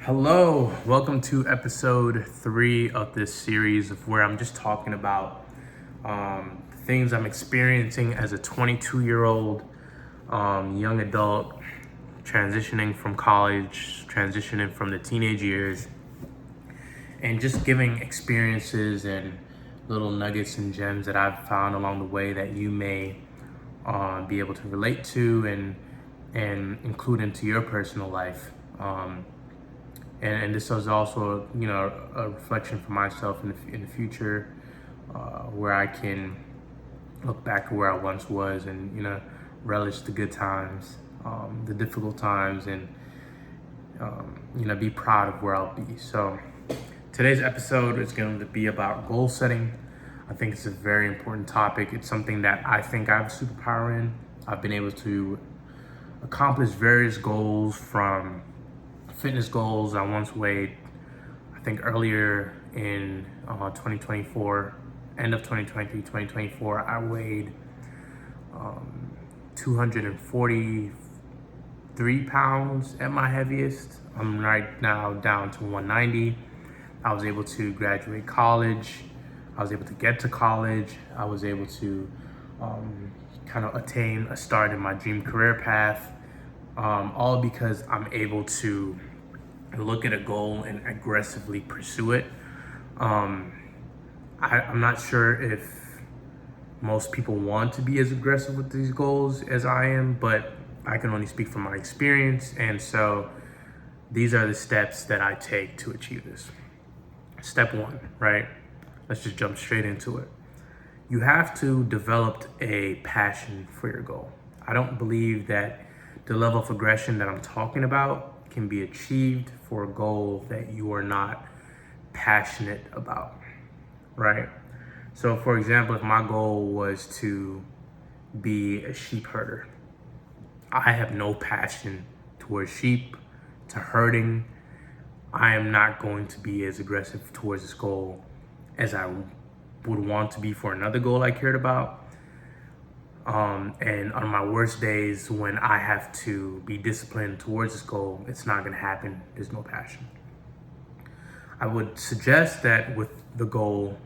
Hello, welcome to episode 3 of this series of where I'm just talking about things I'm experiencing as a 22-year-old young adult, transitioning from college, transitioning from the teenage years, and just giving experiences and little nuggets and gems that I've found along the way that you may be able to relate to and include into your personal life. And this is also, a reflection for myself in the future, where I can look back at where I once was and, relish the good times, the difficult times, and, be proud of where I'll be. So today's episode is going to be about goal setting. I think it's a very important topic. It's something that I think I have a superpower in. I've been able to accomplish various goals, from fitness goals. I once weighed, I think earlier in 2024, end of 2023, 2024, I weighed 243 pounds at my heaviest. I'm right now down to 190. I was able to graduate college. I was able to get to college. I was able to kind of attain a start in my dream career path. All because I'm able to look at a goal and aggressively pursue it. I'm not sure if most people want to be as aggressive with these goals as I am, but I can only speak from my experience. And so these are the steps that I take to achieve this. Step 1, right? Let's just jump straight into it. You have to develop a passion for your goal. I don't believe that the level of aggression that I'm talking about can be achieved for a goal that you are not passionate about, right? So for example, if my goal was to be a sheep herder, I have no passion towards sheep, to herding. I am not going to be as aggressive towards this goal as I would want to be for another goal I cared about. And on my worst days, when I have to be disciplined towards this goal, it's not going to happen. There's no passion. I would suggest that with the goal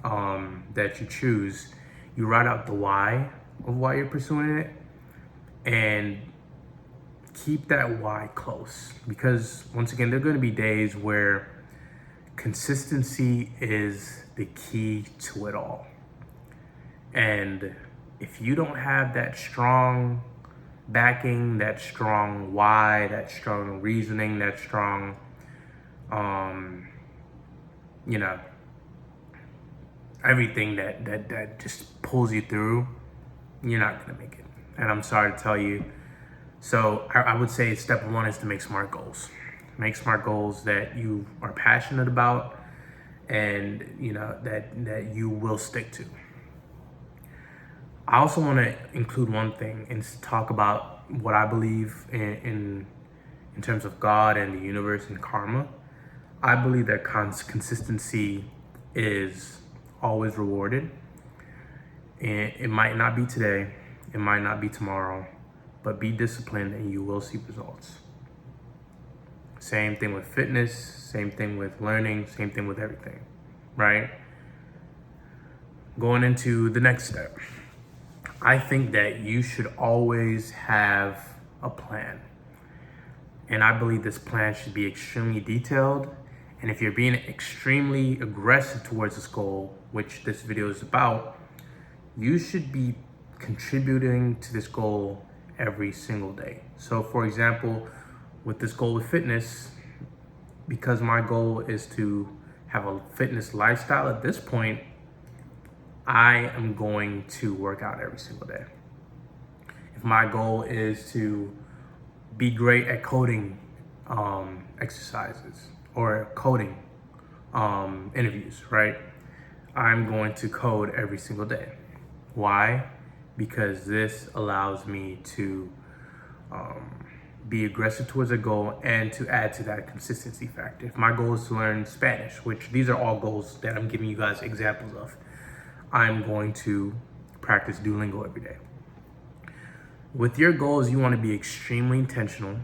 that you choose, you write out the why of why you're pursuing it, and keep that why close. Because once again, there are going to be days where consistency is the key to it all. And if you don't have that strong backing, that strong why, that strong reasoning, that strong, everything that just pulls you through, you're not gonna make it. And I'm sorry to tell you. So I would say step 1 is to make smart goals. Make smart goals that you are passionate about, and that you will stick to. I also want to include one thing and talk about what I believe in terms of God and the universe and karma. I believe that consistency is always rewarded. And it might not be today, it might not be tomorrow, but be disciplined and you will see results. Same thing with fitness, same thing with learning, same thing with everything, right? Going into the next step. I think that you should always have a plan. And I believe this plan should be extremely detailed. And if you're being extremely aggressive towards this goal, which this video is about, you should be contributing to this goal every single day. So for example, with this goal with fitness, because my goal is to have a fitness lifestyle at this point, I am going to work out every single day. If my goal is to be great at coding exercises or coding interviews, right? I'm going to code every single day. Why? Because this allows me to be aggressive towards a goal and to add to that consistency factor. If my goal is to learn Spanish, which these are all goals that I'm giving you guys examples of, I'm going to practice Duolingo every day. With your goals, you want to be extremely intentional.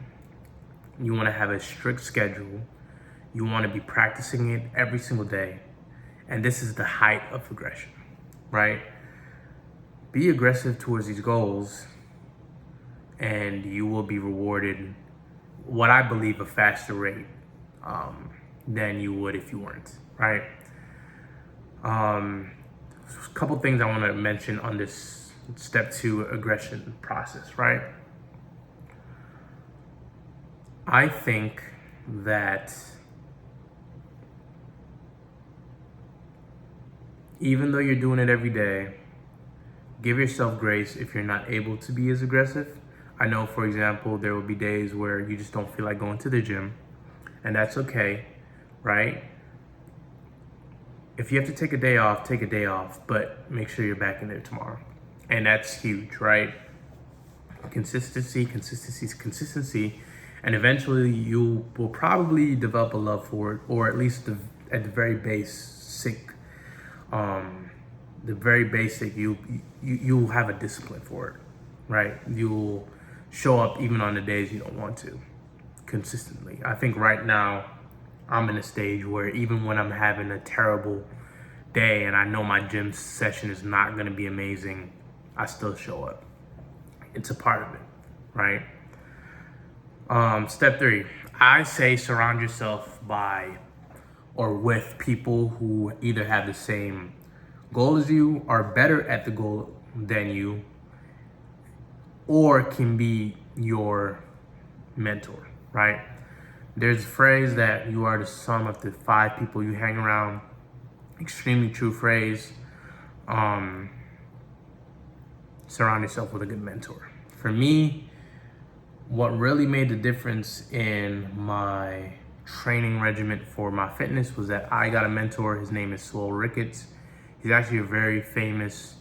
You want to have a strict schedule. You want to be practicing it every single day. And this is the height of aggression, right? Be aggressive towards these goals and you will be rewarded what I believe a faster rate than you would if you weren't, right? A couple things I want to mention on this step 2 aggression process, right? I think that even though you're doing it every day, give yourself grace if you're not able to be as aggressive. I know, for example, there will be days where you just don't feel like going to the gym, and that's okay, right? If you have to take a day off, take a day off, but make sure you're back in there tomorrow. And that's huge, right? Consistency, and eventually you will probably develop a love for it, or at least at the very basic, you'll have a discipline for it, right? You'll show up even on the days you don't want to, consistently. I think right now I'm in a stage where even when I'm having a terrible day and I know my gym session is not going to be amazing, I still show up. It's a part of it, right? Step 3, I say surround yourself by or with people who either have the same goal as you, are better at the goal than you, or can be your mentor, right? There's a phrase that you are the sum of the 5 people you hang around. Extremely true phrase. Surround yourself with a good mentor. For me, what really made the difference in my training regimen for my fitness was that I got a mentor. His name is Swole Ricketts. He's actually a very famous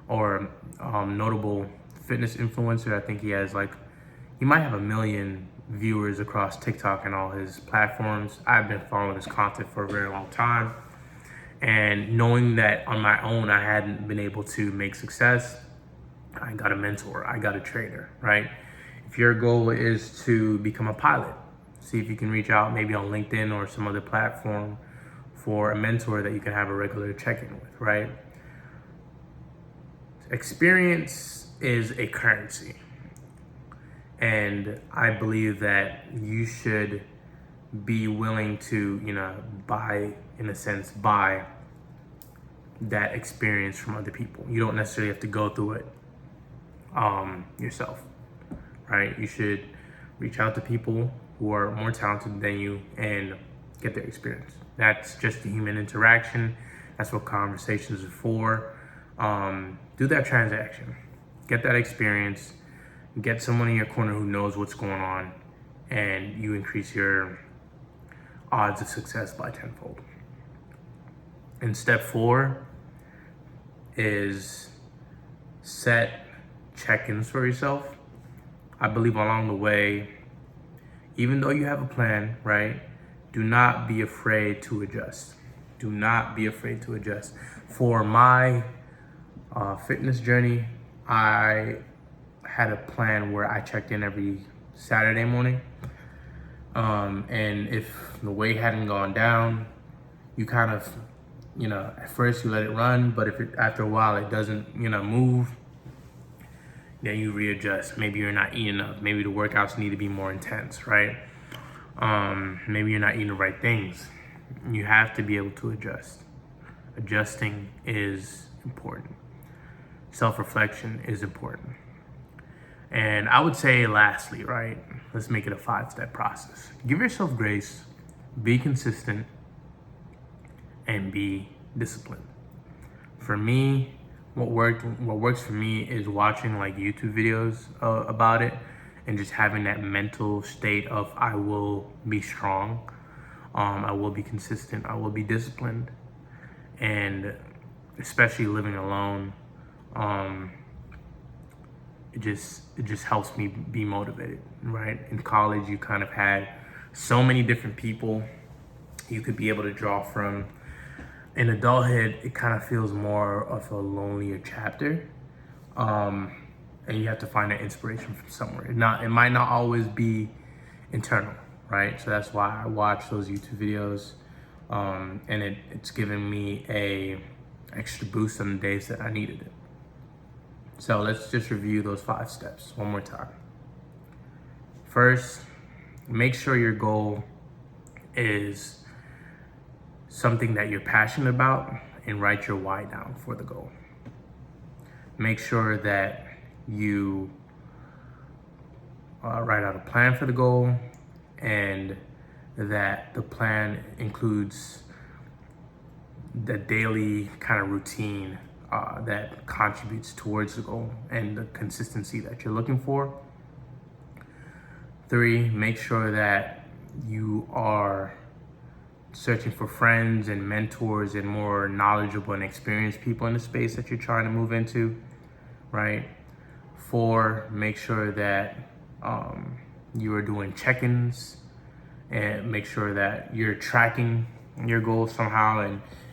or notable fitness influencer. I think he might have 1 million viewers across TikTok and all his platforms. I've been following his content for a very long time. And knowing that on my own, I hadn't been able to make success, I got a mentor, I got a trainer, right? If your goal is to become a pilot, see if you can reach out maybe on LinkedIn or some other platform for a mentor that you can have a regular check-in with, right? Experience is a currency. And I believe that you should be willing to, buy that experience from other people. You don't necessarily have to go through it yourself, right? You should reach out to people who are more talented than you and get their experience. That's just the human interaction. That's what conversations are for. Do that transaction, get that experience, get someone in your corner who knows what's going on, and you increase your odds of success by tenfold. And step 4 is set check-ins for yourself. I believe along the way, even though you have a plan, right, do not be afraid to adjust. Do not be afraid to adjust. For my fitness journey, I had a plan where I checked in every Saturday morning. And if the weight hadn't gone down, you kind of, at first you let it run, but after a while it doesn't, move, then you readjust. Maybe you're not eating enough. Maybe the workouts need to be more intense, right? Maybe you're not eating the right things. You have to be able to adjust. Adjusting is important. Self-reflection is important. And I would say lastly, right, let's make it a 5-step process. Give yourself grace, be consistent, and be disciplined. For me, what works for me is watching like YouTube videos about it and just having that mental state of I will be strong, I will be consistent, I will be disciplined. And especially living alone, it just helps me be motivated, right? In college, you kind of had so many different people you could be able to draw from. In adulthood, it kind of feels more of a lonelier chapter, and you have to find that inspiration from somewhere. It might not always be internal, right? So that's why I watch those YouTube videos. And it's given me a extra boost on the days that I needed it. So let's just review those 5 steps one more time. First, make sure your goal is something that you're passionate about and write your why down for the goal. Make sure that you write out a plan for the goal, and that the plan includes the daily kind of routine that contributes towards the goal and the consistency that you're looking for. 3, make sure that you are searching for friends and mentors and more knowledgeable and experienced people in the space that you're trying to move into, right? 4, make sure that you are doing check-ins, and make sure that you're tracking your goals somehow,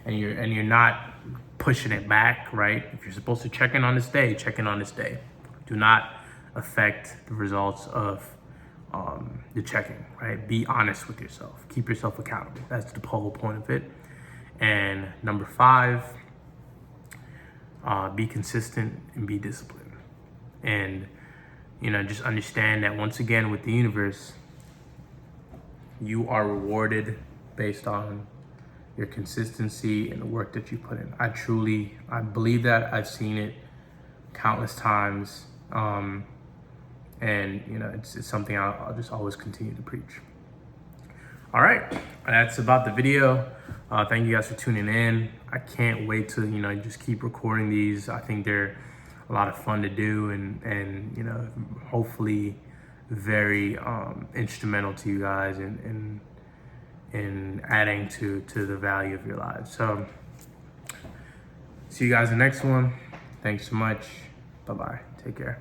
and you're not pushing it back, right? If you're supposed to check in on this day, check in on this day. Do not affect the results of the check-in, right? Be honest with yourself. Keep yourself accountable. That's the whole point of it. And number 5, be consistent and be disciplined. And, just understand that once again with the universe, you are rewarded based on your consistency and the work that you put in. I believe that. I've seen it countless times. And it's something I'll just always continue to preach. All right, that's about the video. Thank you guys for tuning in. I can't wait to just keep recording these. I think they're a lot of fun to do, and hopefully very instrumental to you guys in adding to the value of your lives. So see you guys in the next one. Thanks so much. Bye-bye. Take care.